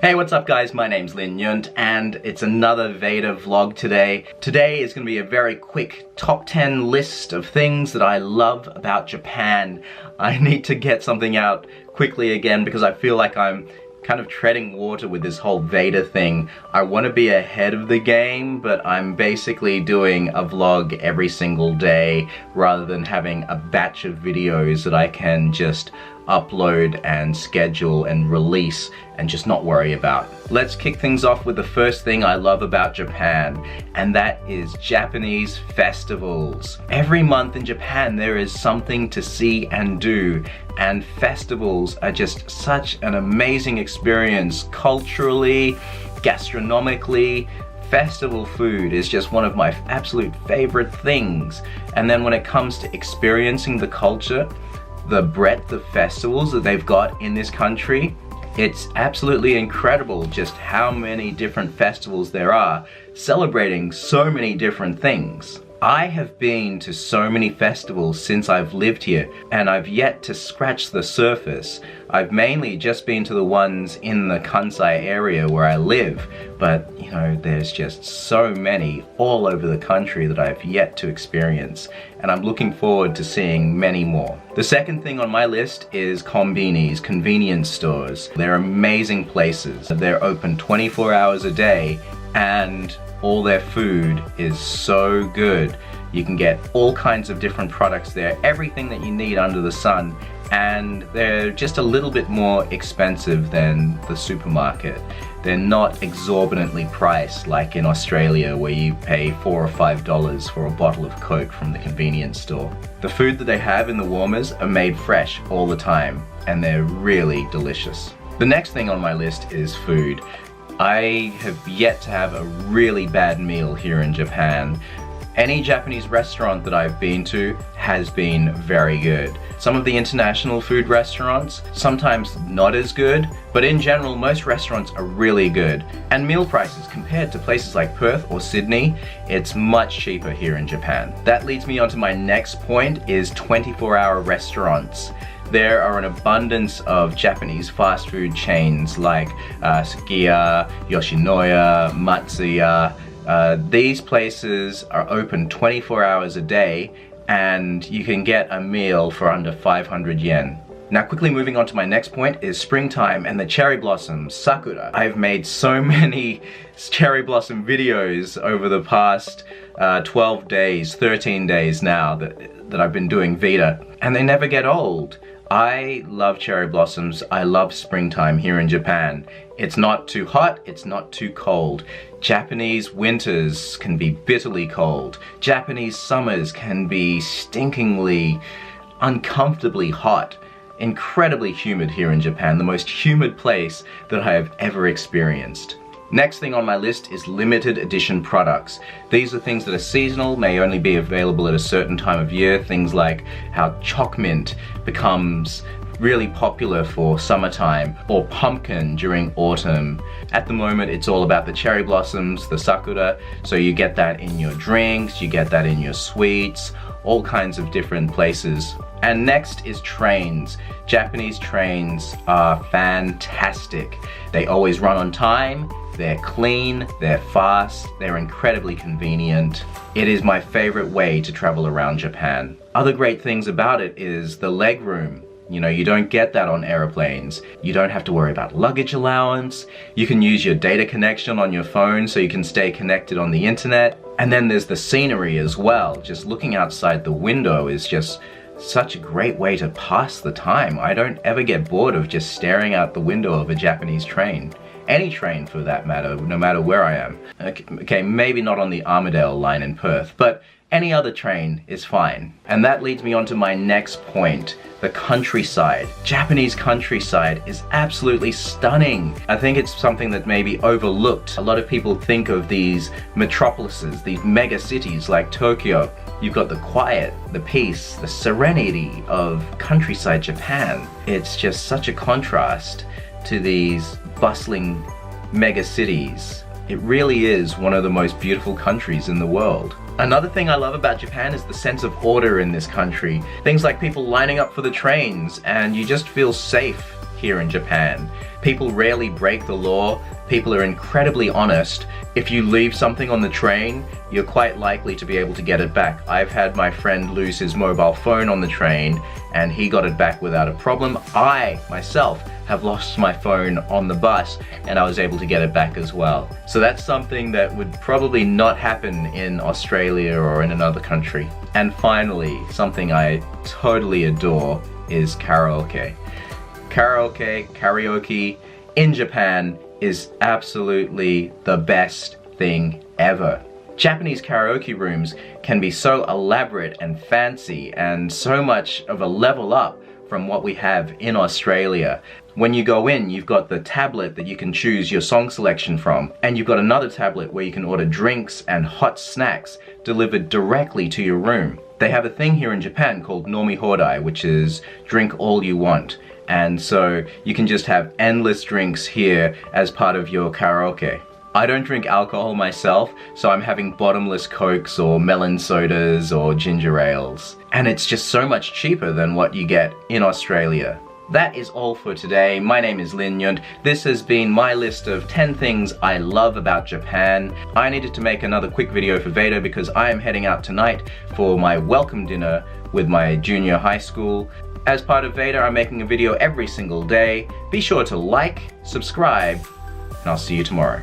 Hey, what's up guys? My name's Lin Nyunt and it's another VEDA vlog today. Today is going to be a very quick top 10 list of things that I love about Japan. I need to get something out quickly again because I feel like I'm kind of treading water with this whole VEDA thing. I want to be ahead of the game, but I'm basically doing a vlog every single day rather than having a batch of videos that I can just upload and schedule and release and just not worry about. Let's kick things off with the first thing I love about Japan, and that is Japanese festivals. Every month in Japan there is something to see and do, and festivals are just such an amazing experience culturally, gastronomically. Festival food is just one of my absolute favorite things. And then when it comes to experiencing the culture, the breadth of festivals that they've got in this country, it's absolutely incredible just how many different festivals there are celebrating so many different things. I have been to so many festivals since I've lived here and I've yet to scratch the surface. I've mainly just been to the ones in the Kansai area where I live, but you know, there's just so many all over the country that I've yet to experience, and I'm looking forward to seeing many more. The second thing on my list is konbinis, convenience stores. They're amazing places. They're open 24 hours a day and all their food is so good. You can get all kinds of different products there, everything that you need under the sun, and they're just a little bit more expensive than the supermarket. They're not exorbitantly priced like in Australia where you pay $4 or $5 for a bottle of Coke from the convenience store. The food that they have in the warmers are made fresh all the time and they're really delicious. The next thing on my list is food. I have yet to have a really bad meal here in Japan. Any Japanese restaurant that I've been to has been very good. Some of the international food restaurants, sometimes not as good, but in general most restaurants are really good. And meal prices compared to places like Perth or Sydney, it's much cheaper here in Japan. That leads me on to my next point is 24-hour restaurants. There are an abundance of Japanese fast food chains like Sukiya, Yoshinoya, Matsuya. These places are open 24 hours a day and you can get a meal for under 500 yen. Now quickly moving on to my next point is springtime and the cherry blossoms, sakura. I've made so many cherry blossom videos over the past 12 days, 13 days now that I've been doing VEDA, and they never get old. I love cherry blossoms. I love springtime here in Japan. It's not too hot, it's not too cold. Japanese winters can be bitterly cold. Japanese summers can be stinkingly, uncomfortably hot. Incredibly humid here in Japan, the most humid place that I have ever experienced. Next thing on my list is limited edition products. These are things that are seasonal, may only be available at a certain time of year. Things like how choc mint becomes really popular for summertime, or pumpkin during autumn. At the moment it's all about the cherry blossoms, the sakura, so you get that in your drinks, you get that in your sweets, all kinds of different places. And next is trains. Japanese trains are fantastic. They always run on time, they're clean, they're fast, they're incredibly convenient. It is my favorite way to travel around Japan. Other great things about it is the leg room. You know, you don't get that on airplanes. You don't have to worry about luggage allowance. You can use your data connection on your phone so you can stay connected on the internet. And then there's the scenery as well. Just looking outside the window is just such a great way to pass the time. I don't ever get bored of just staring out the window of a Japanese train. Any train for that matter, no matter where I am. Okay, maybe not on the Armadale line in Perth, but any other train is fine. And that leads me on to my next point, the countryside. Japanese countryside is absolutely stunning. I think it's something that may be overlooked. A lot of people think of these metropolises, these mega cities like Tokyo. You've got the quiet, the peace, the serenity of countryside Japan. It's just such a contrast to these bustling mega cities. It really is one of the most beautiful countries in the world. Another thing I love about Japan is the sense of order in this country. Things like people lining up for the trains, and you just feel safe here in Japan. People rarely break the law. People are incredibly honest. If you leave something on the train, you're quite likely to be able to get it back. I've had my friend lose his mobile phone on the train and he got it back without a problem. I, myself, have lost my phone on the bus and I was able to get it back as well. So that's something that would probably not happen in Australia or in another country. And finally, something I totally adore is karaoke. Karaoke in Japan is absolutely the best thing ever. Japanese karaoke rooms can be so elaborate and fancy and so much of a level up from what we have in Australia. When you go in, you've got the tablet that you can choose your song selection from, and you've got another tablet where you can order drinks and hot snacks delivered directly to your room. They have a thing here in Japan called Nomi Hodai, which is drink all you want. And so you can just have endless drinks here as part of your karaoke. I don't drink alcohol myself, so I'm having bottomless cokes or melon sodas or ginger ales. And it's just so much cheaper than what you get in Australia. That is all for today. My name is Lin Nyunt. This has been my list of 10 things I love about Japan. I needed to make another quick video for VEDA because I am heading out tonight for my welcome dinner with my junior high school. As part of VEDA, I'm making a video every single day. Be sure to like, subscribe, and I'll see you tomorrow.